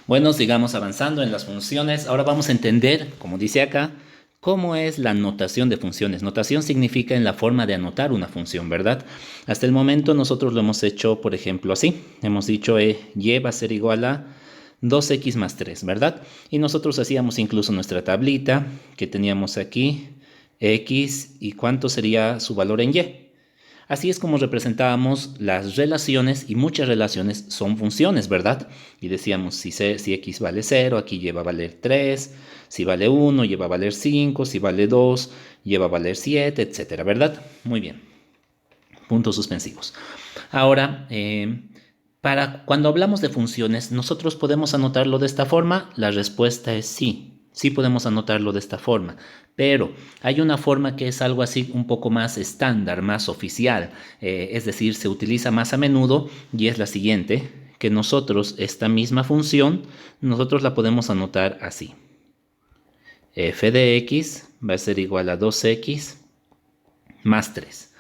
Bueno, sigamos avanzando en las funciones. Ahora vamos a entender, como dice acá, cómo es la notación de funciones. Notación significa en la forma de anotar una función, ¿verdad? Hasta el momento nosotros lo hemos hecho, por ejemplo, así. Hemos dicho y va a ser igual a 2x más 3, ¿verdad? Y nosotros hacíamos incluso nuestra tablita que teníamos aquí, x, y cuánto sería su valor en y. Así es como representábamos las relaciones, y muchas relaciones son funciones, ¿verdad? Y decíamos, si x vale 0, aquí lleva a valer 3, si vale 1, lleva a valer 5, si vale 2, lleva a valer 7, etcétera, ¿verdad? Muy bien, puntos suspensivos. Ahora, para cuando hablamos de funciones, ¿nosotros podemos anotarlo de esta forma? La respuesta es sí. Sí podemos anotarlo de esta forma, pero hay una forma que es algo así un poco más estándar, más oficial, es decir, se utiliza más a menudo y es la siguiente, que nosotros esta misma función, nosotros la podemos anotar así. F de x va a ser igual a 2x más 3.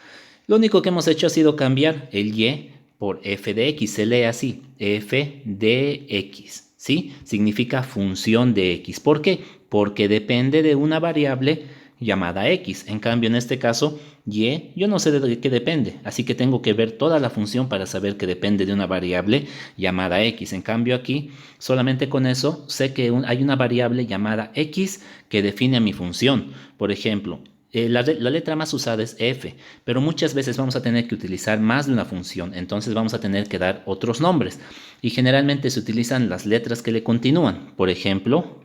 Lo único que hemos hecho ha sido cambiar el y por f de x. Se lee así, f de x, ¿sí? Significa función de x. ¿Por qué? Porque depende de una variable llamada x. En cambio, en este caso, y, yo no sé de qué depende, así que tengo que ver toda la función para saber que depende de una variable llamada x. En cambio, aquí, solamente con eso, sé que hay una variable llamada x que define mi función. Por ejemplo, la letra más usada es f, pero muchas veces vamos a tener que utilizar más de una función, entonces vamos a tener que dar otros nombres. Y generalmente se utilizan las letras que le continúan, por ejemplo,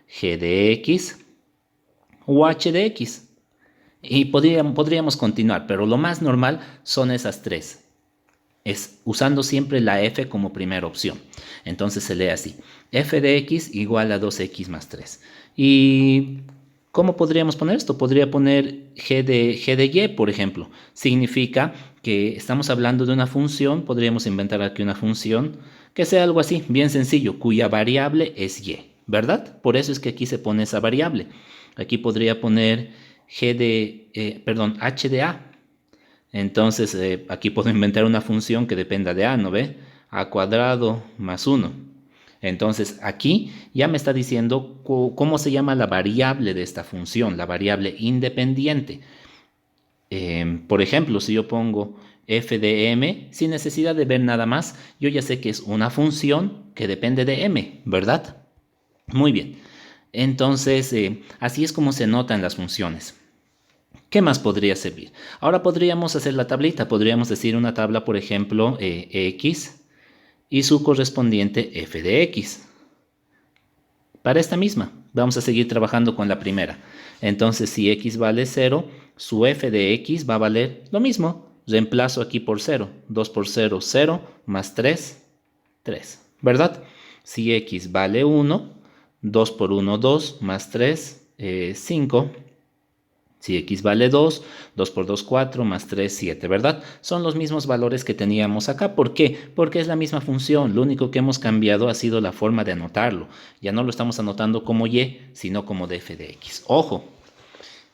g de x o h de x. Y podríamos continuar, pero lo más normal son esas tres. Es usando siempre la f como primera opción. Entonces se lee así, f de x igual a 2x más 3. Y ¿cómo podríamos poner esto? Podría poner g de y, por ejemplo. Significa que estamos hablando de una función, podríamos inventar aquí una función que sea algo así, bien sencillo, cuya variable es y, ¿verdad? Por eso es que aquí se pone esa variable. Aquí podría poner h de a. Entonces, aquí puedo inventar una función que dependa de a, ¿no ve? A cuadrado más 1. Entonces, aquí ya me está diciendo cómo se llama la variable de esta función, la variable independiente. Por ejemplo, si yo pongo f de m, sin necesidad de ver nada más, yo ya sé que es una función que depende de m, ¿verdad? Muy bien. Entonces, así es como se notan las funciones. ¿Qué más podría servir? Ahora podríamos hacer la tablita. Podríamos decir una tabla, por ejemplo, x y su correspondiente f de x. Para esta misma, vamos a seguir trabajando con la primera. Entonces, si x vale 0, su f de x va a valer lo mismo. Reemplazo aquí por 0. 2 por 0, 0, más 3, 3. ¿Verdad? Si x vale 1, 2 por 1, 2, más 3, 5. Si x vale 2, 2 por 2, 4, más 3, 7, ¿verdad? Son los mismos valores que teníamos acá. ¿Por qué? Porque es la misma función. Lo único que hemos cambiado ha sido la forma de anotarlo. Ya no lo estamos anotando como y, sino como df de x. Ojo,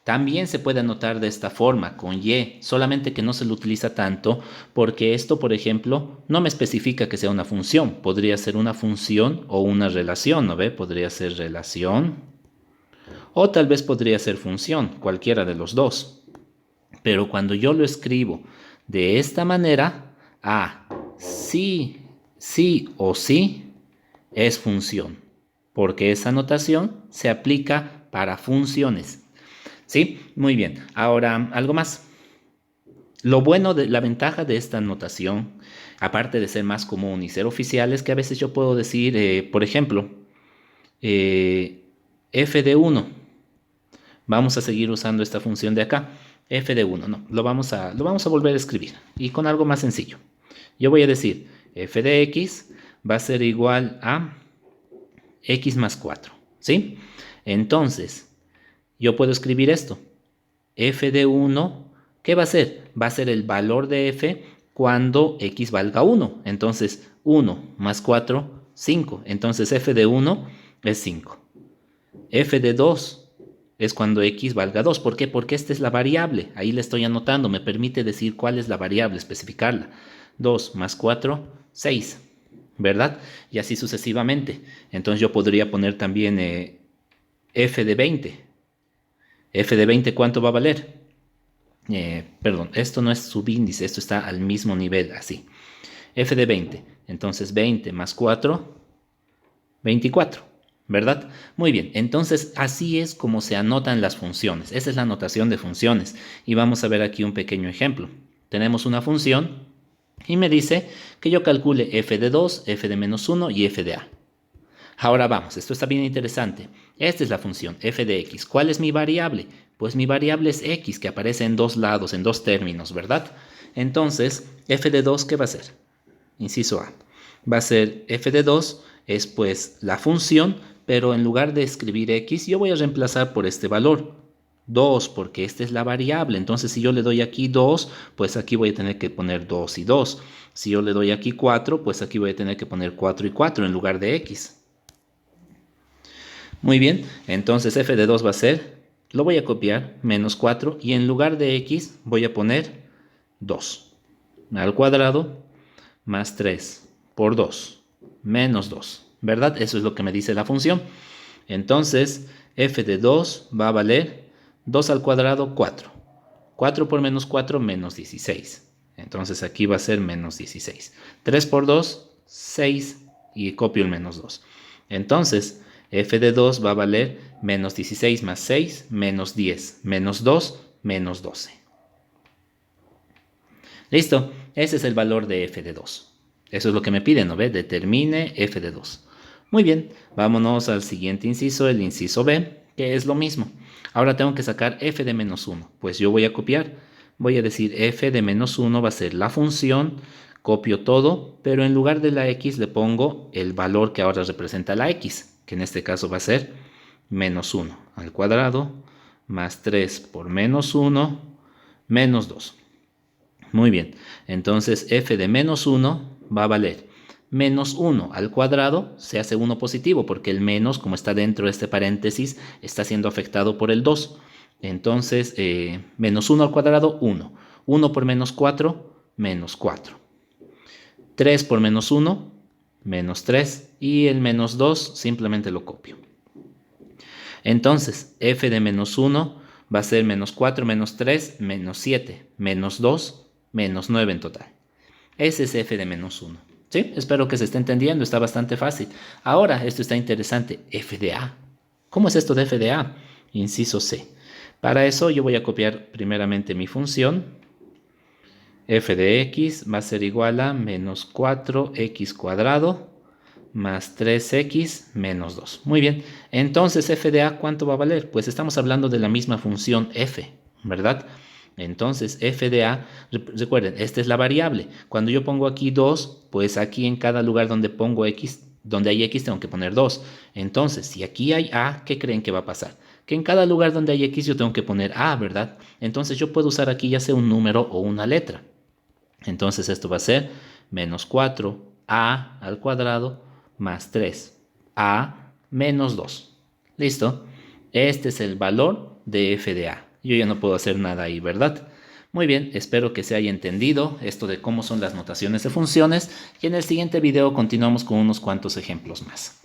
también se puede anotar de esta forma, con y, solamente que no se lo utiliza tanto porque esto, por ejemplo, no me especifica que sea una función. Podría ser una función o una relación, ¿no ve? Podría ser relación o tal vez podría ser función, cualquiera de los dos. Pero cuando yo lo escribo de esta manera, sí, sí o sí es función, porque esa notación se aplica para funciones. ¿Sí? Muy bien. Ahora, algo más. La ventaja de esta notación, aparte de ser más común y ser oficial, es que a veces yo puedo decir, por ejemplo, f de 1. Vamos a seguir usando esta función de acá, f de 1, no, lo vamos a volver a escribir y con algo más sencillo. Yo voy a decir f de x va a ser igual a x más 4, ¿sí? Entonces, yo puedo escribir esto, f de 1, ¿qué va a ser? Va a ser el valor de f cuando x valga 1. Entonces, 1 más 4, 5. Entonces, f de 1 es 5. F de 2 es cuando x valga 2. ¿Por qué? Porque esta es la variable. Ahí le estoy anotando. Me permite decir cuál es la variable, especificarla. 2 más 4, 6. ¿verdad? Y así sucesivamente. Entonces yo podría poner también f de 20. F de 20, ¿cuánto va a valer? Perdón, esto no es subíndice, esto está al mismo nivel, así. F de 20. Entonces 20 más 4, 24, ¿verdad? Muy bien, entonces así es como se anotan las funciones. Esa es la notación de funciones. Y vamos a ver aquí un pequeño ejemplo. Tenemos una función y me dice que yo calcule f de 2, f de menos 1 y f de a. Ahora vamos, esto está bien interesante. Esta es la función f de x. ¿Cuál es mi variable? Pues mi variable es x, que aparece en dos lados, en dos términos, ¿verdad? Entonces, f de 2, ¿qué va a ser? Inciso A. Va a ser f de 2, es pues la función, pero en lugar de escribir x, yo voy a reemplazar por este valor. 2, porque esta es la variable. Entonces, si yo le doy aquí 2, pues aquí voy a tener que poner 2 y 2. Si yo le doy aquí 4, pues aquí voy a tener que poner 4 y 4 en lugar de x. Muy bien, entonces f de 2 va a ser, lo voy a copiar, menos 4, y en lugar de x voy a poner 2 al cuadrado más 3 por 2 menos 2, ¿verdad? Eso es lo que me dice la función. Entonces f de 2 va a valer 2 al cuadrado, 4. 4 por menos 4, menos 16. Entonces aquí va a ser menos 16. 3 por 2, 6, y copio el menos 2. Entonces f de 2 va a valer menos 16 más 6, menos 10, menos 2, menos 12. Listo, ese es el valor de f de 2. Eso es lo que me piden, ¿no ve? Determine f de 2. Muy bien, vámonos al siguiente inciso, el inciso B, que es lo mismo. Ahora tengo que sacar f de menos 1. Pues yo voy a copiar. Voy a decir f de menos 1 va a ser la función. Copio todo, pero en lugar de la x le pongo el valor que ahora representa la x, que en este caso va a ser menos 1 al cuadrado, más 3 por menos 1, menos 2. Muy bien, entonces f de menos 1 va a valer menos 1 al cuadrado, se hace 1 positivo porque el menos, como está dentro de este paréntesis, está siendo afectado por el 2. Entonces, menos 1 al cuadrado, 1. 1 por menos 4, menos 4. 3 por menos 1, menos 3. Y el menos 2 simplemente lo copio. Entonces, f de menos 1 va a ser menos 4, menos 3, menos 7, menos 2, menos 9 en total. Ese es f de menos 1. ¿Sí? Espero que se esté entendiendo, está bastante fácil. Ahora, esto está interesante, f de a. ¿Cómo es esto de f de a? Inciso C. Para eso yo voy a copiar primeramente mi función. F de x va a ser igual a menos 4x cuadrado más 3x menos 2. Muy bien, entonces f de a, ¿cuánto va a valer? Pues estamos hablando de la misma función f, ¿verdad? Entonces f de a, recuerden, esta es la variable. Cuando yo pongo aquí 2, pues aquí en cada lugar donde pongo x, donde hay x tengo que poner 2. Entonces, si aquí hay a, ¿qué creen que va a pasar? Que en cada lugar donde hay x yo tengo que poner a, ¿verdad? Entonces yo puedo usar aquí ya sea un número o una letra. Entonces esto va a ser menos 4a al cuadrado más 3a menos 2. ¿Listo? Este es el valor de f de a. Yo ya no puedo hacer nada ahí, ¿verdad? Muy bien, espero que se haya entendido esto de cómo son las notaciones de funciones y en el siguiente video continuamos con unos cuantos ejemplos más.